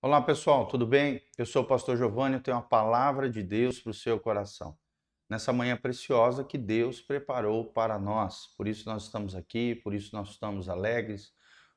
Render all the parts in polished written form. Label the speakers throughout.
Speaker 1: Olá pessoal, tudo bem? Eu sou o pastor Giovanni e tenho uma palavra de Deus para o seu coração. Nessa manhã preciosa que Deus preparou para nós. Por isso nós estamos aqui, por isso nós estamos alegres,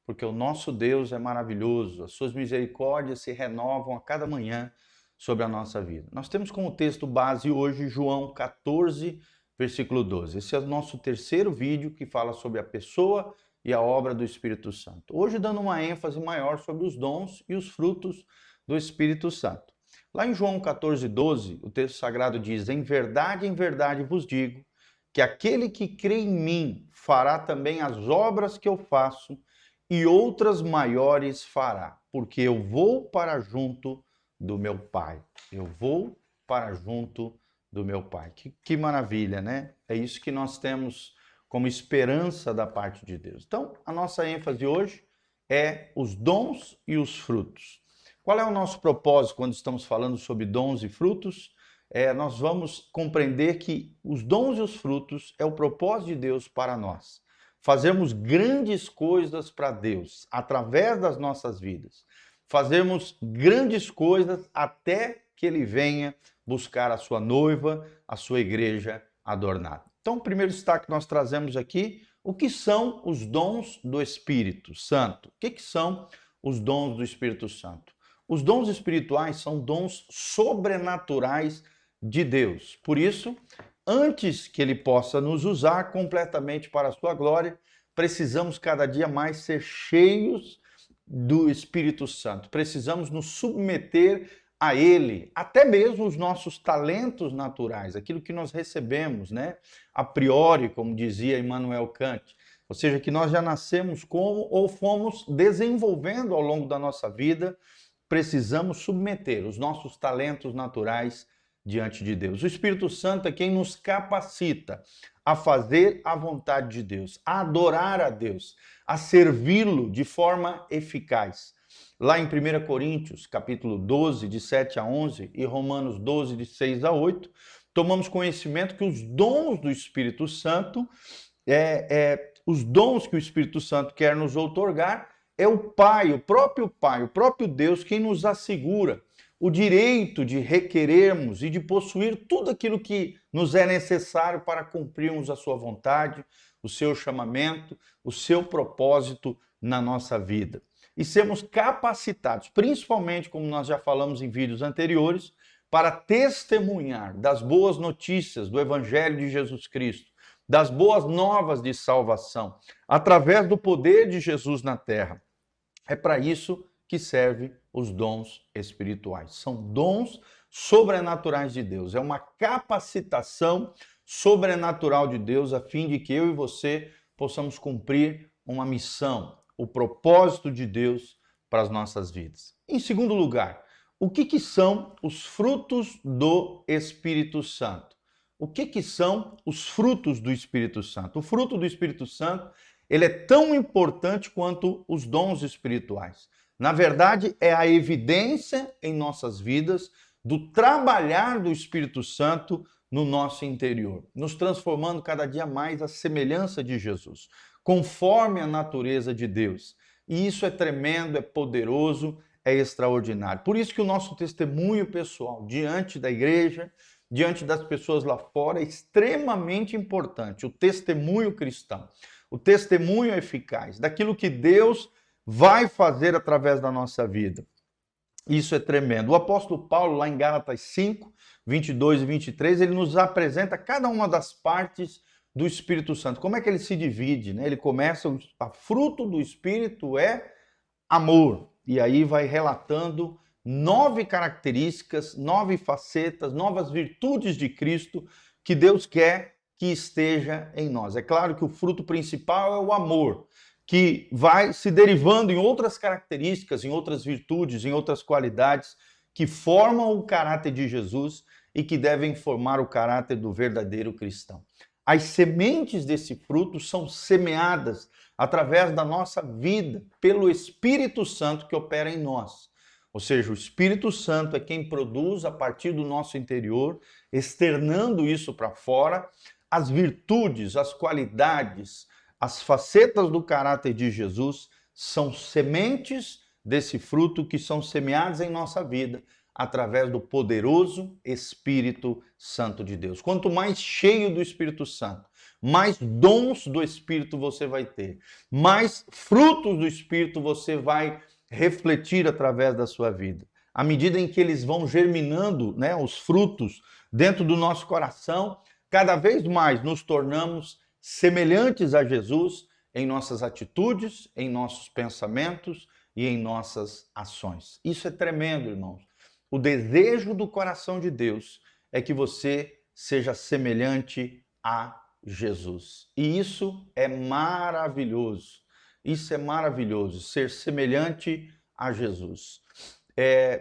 Speaker 1: porque o nosso Deus é maravilhoso. As suas misericórdias se renovam a cada manhã sobre a nossa vida. Nós temos como texto base hoje João 14, versículo 12. Esse é o nosso terceiro vídeo que fala sobre a pessoa e a obra do Espírito Santo. Hoje dando uma ênfase maior sobre os dons e os frutos do Espírito Santo. Lá em João 14, 12, o texto sagrado diz: em verdade vos digo, que aquele que crê em mim fará também as obras que eu faço, e outras maiores fará, porque eu vou para junto do meu Pai. Eu vou para junto do meu Pai. Que maravilha, né? É isso que nós temos como esperança da parte de Deus. Então, a nossa ênfase hoje é os dons e os frutos. Qual é o nosso propósito quando estamos falando sobre dons e frutos? Nós vamos compreender que os dons e os frutos é o propósito de Deus para nós. Fazermos grandes coisas para Deus através das nossas vidas. Fazermos grandes coisas até que Ele venha buscar a sua noiva, a sua igreja adornada. Então, o primeiro destaque que nós trazemos aqui, o que são os dons do Espírito Santo? O que são os dons do Espírito Santo? Os dons espirituais são dons sobrenaturais de Deus. Por isso, antes que Ele possa nos usar completamente para a sua glória, precisamos cada dia mais ser cheios do Espírito Santo. Precisamos nos submeter a Ele, até mesmo os nossos talentos naturais, aquilo que nós recebemos, né? A priori, como dizia Immanuel Kant, ou seja, que nós já nascemos como ou fomos desenvolvendo ao longo da nossa vida, precisamos submeter os nossos talentos naturais diante de Deus. O Espírito Santo é quem nos capacita a fazer a vontade de Deus, a adorar a Deus, a servi-lo de forma eficaz. Lá em 1 Coríntios, capítulo 12, de 7 a 11, e Romanos 12, de 6 a 8, tomamos conhecimento que os dons do Espírito Santo, os dons que o Espírito Santo quer nos outorgar, é o Pai, o próprio Deus, quem nos assegura o direito de requerermos e de possuir tudo aquilo que nos é necessário para cumprirmos a sua vontade, o seu chamamento, o seu propósito na nossa vida. E sermos capacitados, principalmente, como nós já falamos em vídeos anteriores, para testemunhar das boas notícias do Evangelho de Jesus Cristo, das boas novas de salvação, através do poder de Jesus na terra. É para isso que servem os dons espirituais. São dons sobrenaturais de Deus. É uma capacitação sobrenatural de Deus a fim de que eu e você possamos cumprir uma missão, o propósito de Deus para as nossas vidas. Em segundo lugar, o que são os frutos do Espírito Santo? O que são os frutos do Espírito Santo? O fruto do Espírito Santo, ele é tão importante quanto os dons espirituais. Na verdade, é a evidência em nossas vidas do trabalhar do Espírito Santo no nosso interior, nos transformando cada dia mais à semelhança de Jesus, conforme a natureza de Deus. E isso é tremendo, é poderoso, é extraordinário. Por isso que o nosso testemunho pessoal diante da igreja, diante das pessoas lá fora, é extremamente importante. O testemunho cristão, o testemunho eficaz daquilo que Deus vai fazer através da nossa vida. Isso é tremendo. O apóstolo Paulo, lá em Gálatas 5, 22 e 23, ele nos apresenta cada uma das partes do Espírito Santo. Como é que ele se divide, né? Ele começa, a fruto do Espírito é amor. E aí vai relatando 9 características, 9 facetas, novas virtudes de Cristo que Deus quer que esteja em nós. É claro que o fruto principal é o amor, que vai se derivando em outras características, em outras virtudes, em outras qualidades que formam o caráter de Jesus e que devem formar o caráter do verdadeiro cristão. As sementes desse fruto são semeadas através da nossa vida pelo Espírito Santo que opera em nós. Ou seja, o Espírito Santo é quem produz a partir do nosso interior, externando isso para fora, as virtudes, as qualidades, as facetas do caráter de Jesus são sementes desse fruto que são semeados em nossa vida através do poderoso Espírito Santo de Deus. Quanto mais cheio do Espírito Santo, mais dons do Espírito você vai ter, mais frutos do Espírito você vai refletir através da sua vida. À medida em que eles vão germinando, né, os frutos dentro do nosso coração, cada vez mais nos tornamos semelhantes a Jesus em nossas atitudes, em nossos pensamentos e em nossas ações. Isso é tremendo, irmãos. O desejo do coração de Deus é que você seja semelhante a Jesus. E isso é maravilhoso. Isso é maravilhoso, ser semelhante a Jesus.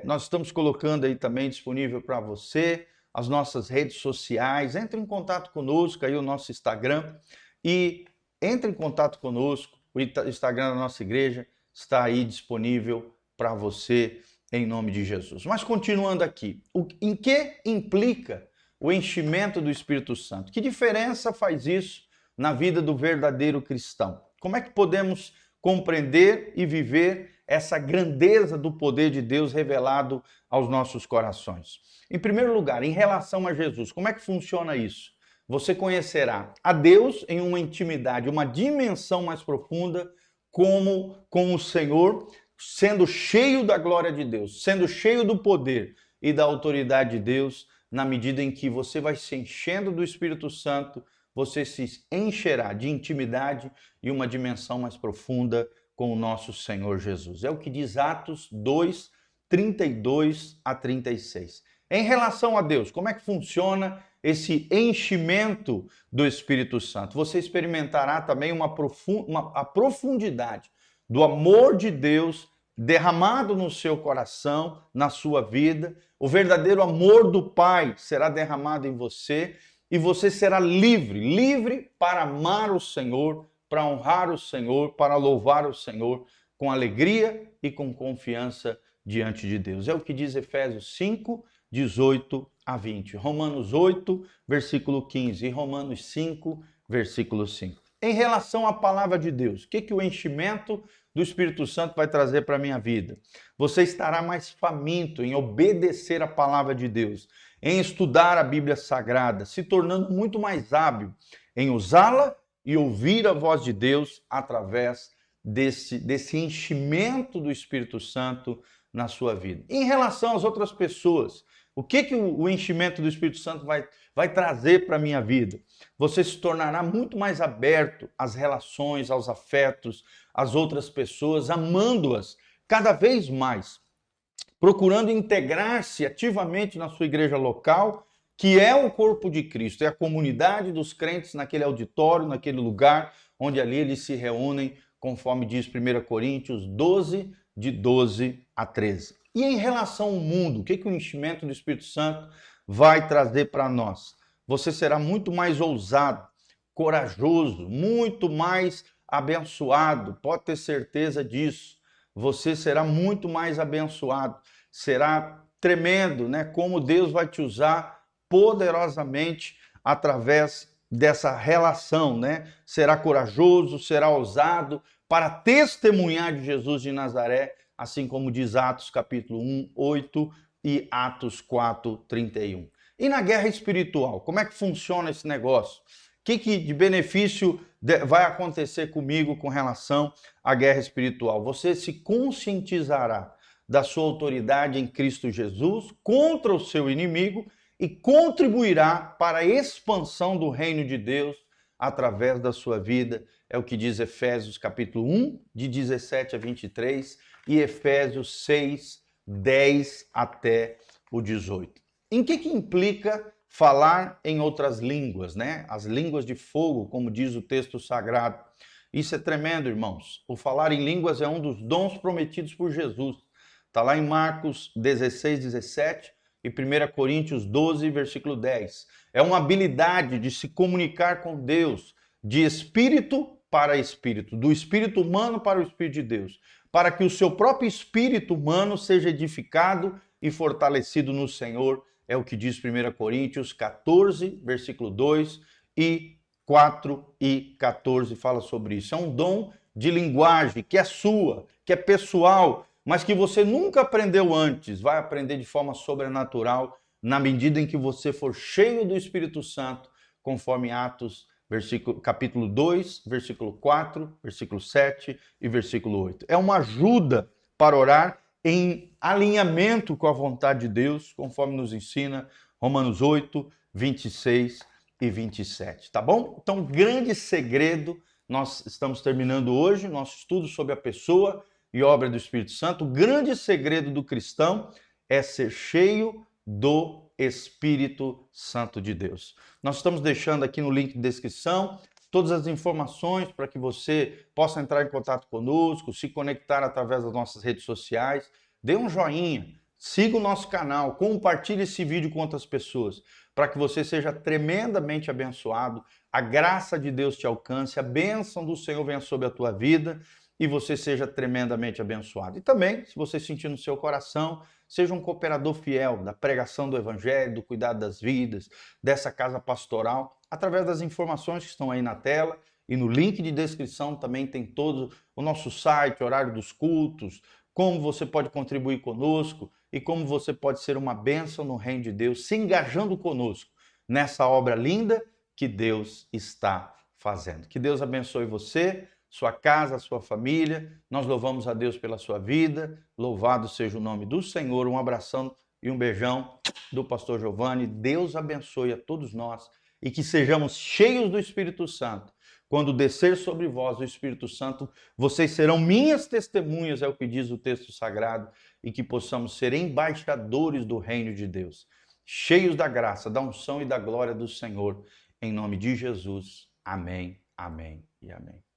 Speaker 1: Nós estamos colocando aí também disponível para você as nossas redes sociais. Entre em contato conosco, aí o nosso Instagram, e entre em contato conosco. O Instagram da nossa igreja está aí disponível para você, em nome de Jesus. Mas continuando aqui, em que implica o enchimento do Espírito Santo? Que diferença faz isso na vida do verdadeiro cristão? Como é que podemos compreender e viver essa grandeza do poder de Deus revelado aos nossos corações? Em primeiro lugar, em relação a Jesus, como é que funciona isso? Você conhecerá a Deus em uma intimidade, uma dimensão mais profunda, como com o Senhor, sendo cheio da glória de Deus, sendo cheio do poder e da autoridade de Deus. Na medida em que você vai se enchendo do Espírito Santo, você se encherá de intimidade e uma dimensão mais profunda com o nosso Senhor Jesus. É o que diz Atos 2, 32 a 36. Em relação a Deus, como é que funciona esse enchimento do Espírito Santo? Você experimentará também a profundidade do amor de Deus derramado no seu coração, na sua vida. O verdadeiro amor do Pai será derramado em você e você será livre para amar o Senhor, para honrar o Senhor, para louvar o Senhor com alegria e com confiança diante de Deus. É o que diz Efésios 5, 18 a 20, Romanos 8, versículo 15 e Romanos 5, versículo 5. Em relação à palavra de Deus, o que o enchimento do Espírito Santo vai trazer para a minha vida? Você estará mais faminto em obedecer a palavra de Deus, em estudar a Bíblia Sagrada, se tornando muito mais hábil em usá-la e ouvir a voz de Deus através desse enchimento do Espírito Santo na sua vida. Em relação às outras pessoas, o que o enchimento do Espírito Santo vai trazer para a minha vida? Você se tornará muito mais aberto às relações, aos afetos, às outras pessoas, amando-as cada vez mais, procurando integrar-se ativamente na sua igreja local, que é o corpo de Cristo, é a comunidade dos crentes naquele auditório, naquele lugar onde ali eles se reúnem, conforme diz 1 Coríntios 12, de 12 a 13. E em relação ao mundo, o que o enchimento do Espírito Santo vai trazer para nós? Você será muito mais ousado, corajoso, muito mais abençoado, pode ter certeza disso. Você será muito mais abençoado, será tremendo, né? Como Deus vai te usar poderosamente através dessa relação, né? Será corajoso, será ousado para testemunhar de Jesus de Nazaré, assim como diz Atos capítulo 1, 8 e Atos 4, 31. E na guerra espiritual, como é que funciona esse negócio? O que de benefício vai acontecer comigo com relação à guerra espiritual? Você se conscientizará da sua autoridade em Cristo Jesus contra o seu inimigo e contribuirá para a expansão do reino de Deus através da sua vida. É o que diz Efésios capítulo 1, de 17 a 23 e Efésios 6, 10 até o 18. Em que implica falar em outras línguas, né? As línguas de fogo, como diz o texto sagrado. Isso é tremendo, irmãos. O falar em línguas é um dos dons prometidos por Jesus. Está lá em Marcos 16, 17 e 1 Coríntios 12, versículo 10. É uma habilidade de se comunicar com Deus, de espírito para espírito, do espírito humano para o espírito de Deus, para que o seu próprio espírito humano seja edificado e fortalecido no Senhor. É o que diz 1 Coríntios 14, versículo 2 e 4 e 14 fala sobre isso. É um dom de linguagem que é sua, que é pessoal. mas que você nunca aprendeu antes, vai aprender de forma sobrenatural na medida em que você for cheio do Espírito Santo, conforme Atos capítulo 2, versículo 4, versículo 7 e versículo 8. É uma ajuda para orar em alinhamento com a vontade de Deus, conforme nos ensina Romanos 8, 26 e 27, tá bom? Então, grande segredo, nós estamos terminando hoje nosso estudo sobre a pessoa e obra do Espírito Santo. O grande segredo do cristão é ser cheio do Espírito Santo de Deus. Nós estamos deixando aqui no link de descrição todas as informações para que você possa entrar em contato conosco, se conectar através das nossas redes sociais. Dê um joinha, siga o nosso canal, compartilhe esse vídeo com outras pessoas, para que você seja tremendamente abençoado, a graça de Deus te alcance, a bênção do Senhor venha sobre a tua vida e você seja tremendamente abençoado. E também, se você sentir no seu coração, seja um cooperador fiel da pregação do Evangelho, do cuidado das vidas, dessa casa pastoral, através das informações que estão aí na tela e no link de descrição também tem todo o nosso site, horário dos cultos, como você pode contribuir conosco e como você pode ser uma bênção no reino de Deus, se engajando conosco nessa obra linda que Deus está fazendo. Que Deus abençoe você, sua casa, sua família. Nós louvamos a Deus pela sua vida. Louvado seja o nome do Senhor. Um abração e um beijão do pastor Giovanni. Deus abençoe a todos nós e que sejamos cheios do Espírito Santo. Quando descer sobre vós o Espírito Santo, vocês serão minhas testemunhas, é o que diz o texto sagrado, e que possamos ser embaixadores do reino de Deus, cheios da graça, da unção e da glória do Senhor, em nome de Jesus. Amém, amém e amém.